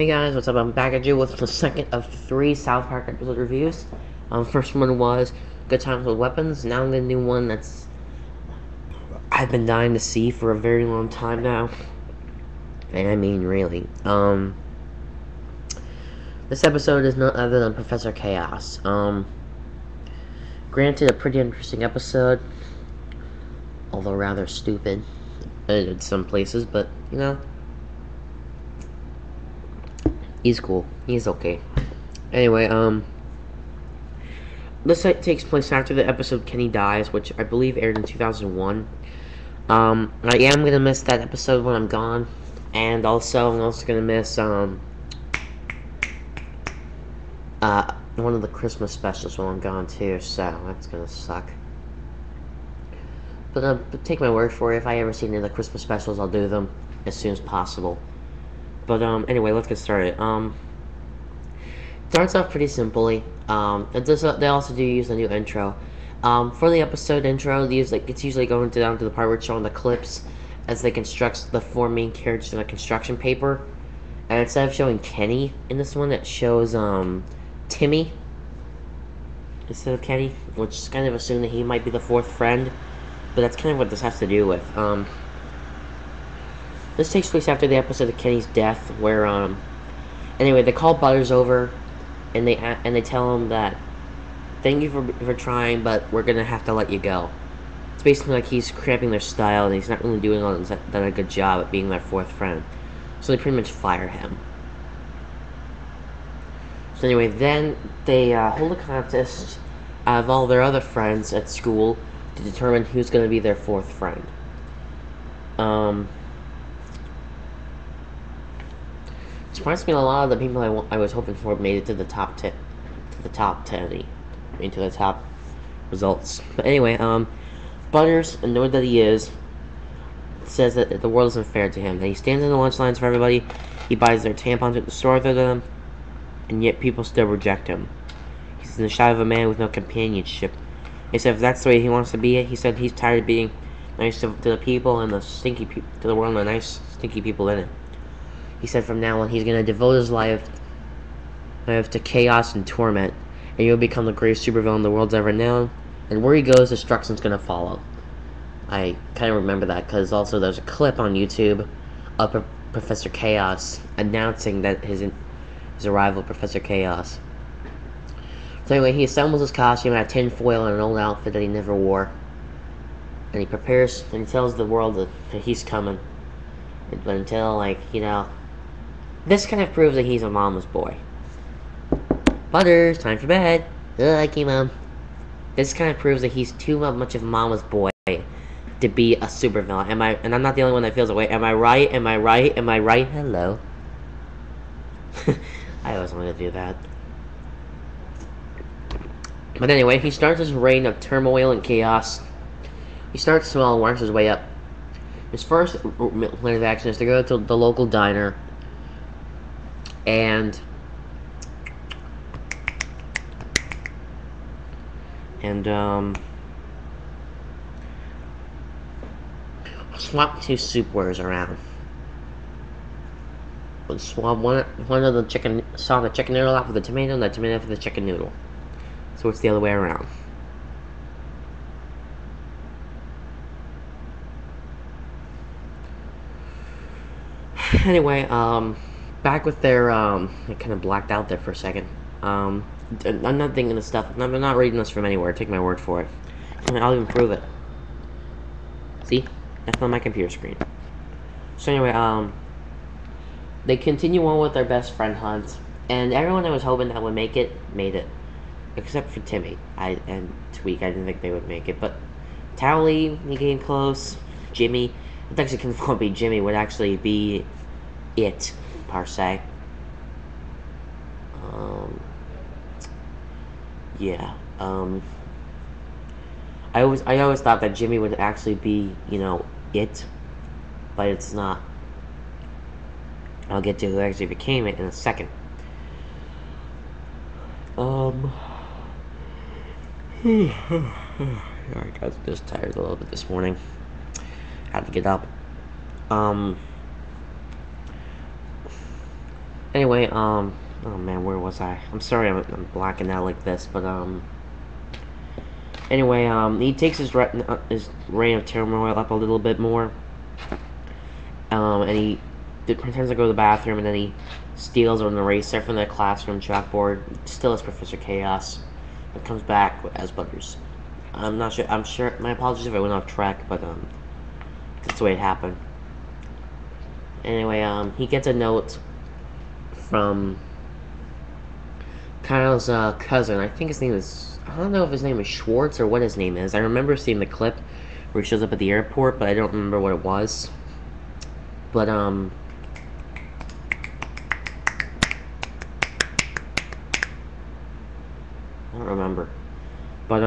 Hey guys, what's up? I'm back at you with the second of 3 South Park episode reviews. First one was Good Times with Weapons. Now I'm gonna do one that's I've been dying to see for a very long time now. And I mean really. This episode is none other than Professor Chaos. Granted, a pretty interesting episode, although rather stupid in some places, but you know, he's cool. He's okay. Anyway, this takes place after the episode Kenny Dies, which I believe aired in 2001. I am gonna miss that episode when I'm gone, and also I'm also gonna miss one of the Christmas specials when I'm gone too. So that's gonna suck. But take my word for it. If I ever see any of the Christmas specials, I'll do them as soon as possible. But anyway, let's get started. Starts off pretty simply. They also do use a new intro. For the episode intro, it's usually going down to the part where it's showing the clips as they construct the 4 main characters in a construction paper. And instead of showing Kenny in this one, it shows Timmy instead of Kenny, which is kind of assumed that he might be the 4th friend. But that's kind of what this has to do with. This takes place after the episode of Kenny's death, where anyway, they call Butters over, and they tell him that thank you for trying, but we're gonna have to let you go. It's basically like he's cramping their style, and he's not really doing that a good job at being their 4th friend. So they pretty much fire him. So anyway, then they hold a contest of all their other friends at school to determine who's gonna be their 4th friend. Surprised me, a lot of the people I was hoping for made it to the top 10, into the top results. But anyway, Butters, annoyed that he is, says that the world isn't fair to him. That he stands in the lunch lines for everybody, he buys their tampons at the store for them, and yet people still reject him. He's in the shadow of a man with no companionship. He said if that's the way he wants to be, he said he's tired of being nice to the people and to the world and the nice, stinky people in it. He said from now on he's going to devote his life to chaos and torment, and he'll become the greatest supervillain the world's ever known, and where he goes, destruction's going to follow. I kind of remember that because also there's a clip on YouTube of Professor Chaos announcing that his arrival, Professor Chaos. So anyway, he assembles his costume out of tin foil and an old outfit that he never wore, and he prepares and he tells the world that he's coming. But until, like, you know, this kind of proves that he's a mama's boy. Butters, time for bed. Ugh, Mom. This kind of proves that he's too much of a mama's boy to be a supervillain. And I'm not the only one that feels that way. Am I right? Am I right? Am I right? Hello. I always wanted to do that. But anyway, he starts his reign of turmoil and chaos. He starts small and works his way up. His first line of action is to go to the local diner and swap 2 soup wares around. Would swap one of the chicken noodle out for the tomato, and the tomato for the chicken noodle. So it's the other way around. Anyway, back with their, I kind of blacked out there for a second. I'm not thinking of stuff. I'm not reading this from anywhere. Take my word for it. I'll even prove it. See? That's on my computer screen. So anyway, they continue on with their best friend hunt, and everyone that was hoping that would make it, made it. Except for Timmy and Tweak. I didn't think they would make it, but Towley, he came close. Jimmy, it's actually confirmed to be Jimmy, would actually be it, per se. Yeah. I always thought that Jimmy would actually be, you know, it, but it's not. I'll get to who actually became it in a second. Alright guys, I'm just tired a little bit this morning. Had to get up. Anyway, oh man, where was I? I'm sorry, I'm blacking out like this, but anyway, he takes his reign of turmoil up a little bit more, and he pretends to go to the bathroom, and then he steals an eraser from the classroom chalkboard, still as Professor Chaos, and comes back as Butters. I'm not sure. I'm sure. My apologies if I went off track, but that's the way it happened. Anyway, he gets a note from Kyle's cousin. I think his name is. I don't know if his name is Schwartz or what his name is. I remember seeing the clip where he shows up at the airport, but I don't remember what it was. But I don't remember. But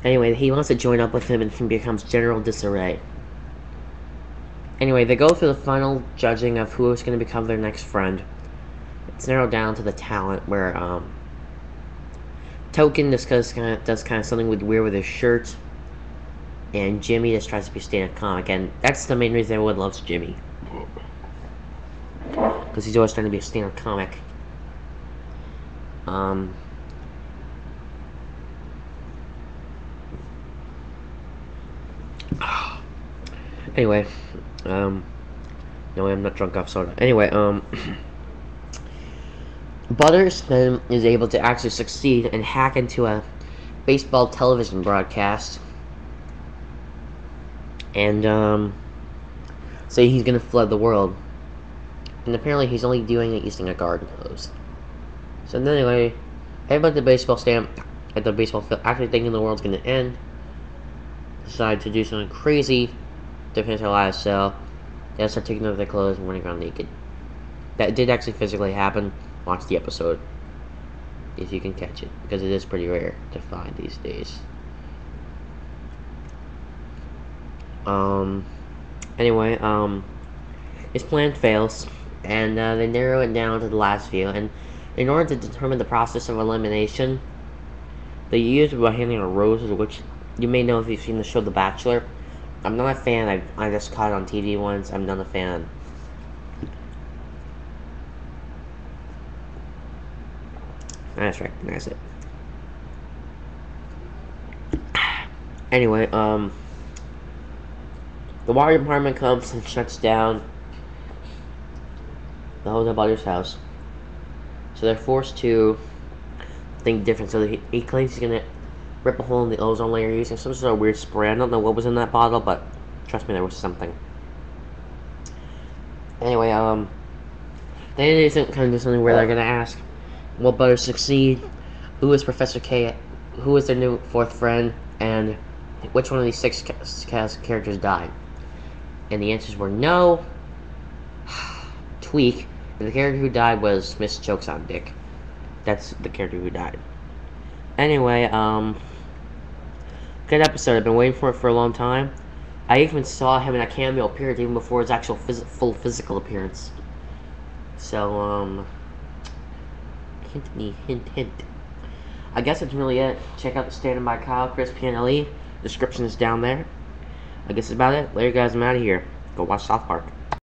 anyway, he wants to join up with him, and he becomes General Disarray. Anyway, they go through the final judging of who is going to become their next friend. It's narrowed down to the talent, where Token does kind of something weird with his shirt, and Jimmy just tries to be a stand-up comic, and that's the main reason everyone loves Jimmy, because he's always trying to be a stand-up comic. Anyway, no, I'm not drunk off soda. Anyway, Butters then is able to actually succeed and hack into a baseball television broadcast, and say he's gonna flood the world. And apparently he's only doing it using a garden hose. So then anyway, everybody at the baseball stand at the baseball field, actually thinking the world's gonna end, decide to do something crazy to finish their lives, so they start taking off their clothes and running around naked. That did actually physically happen. Watch the episode if you can catch it, because it is pretty rare to find these days. Anyway, his plan fails, and they narrow it down to the last few, and in order to determine the process of elimination, they use by handing out roses, which you may know if you've seen the show The Bachelor. I'm not a fan. I just caught it on TV once. I'm not a fan. I just recognize it. Anyway, the water department comes and shuts down the Hotel Butters house. So they're forced to think different. So he claims he's gonna rip a hole in the ozone layer using some sort of weird spray. I don't know what was in that bottle, but trust me, there was something. Anyway, they kind of do something where they're gonna ask, will Butters succeed? Who is Professor K? Who is their new fourth friend? And which one of these six characters died? And the answers were no, Tweak, and the character who died was Miss Chokes on Dick. That's the character who died. Anyway, good episode. I've been waiting for it for a long time. I even saw him in a cameo appearance even before his actual full physical appearance. So, hint me, hint, hint. I guess that's really it. Check out the Standing by Kyle, Chris PNLE. Description is down there. I guess that's about it. Later, guys. I'm out of here. Go watch South Park.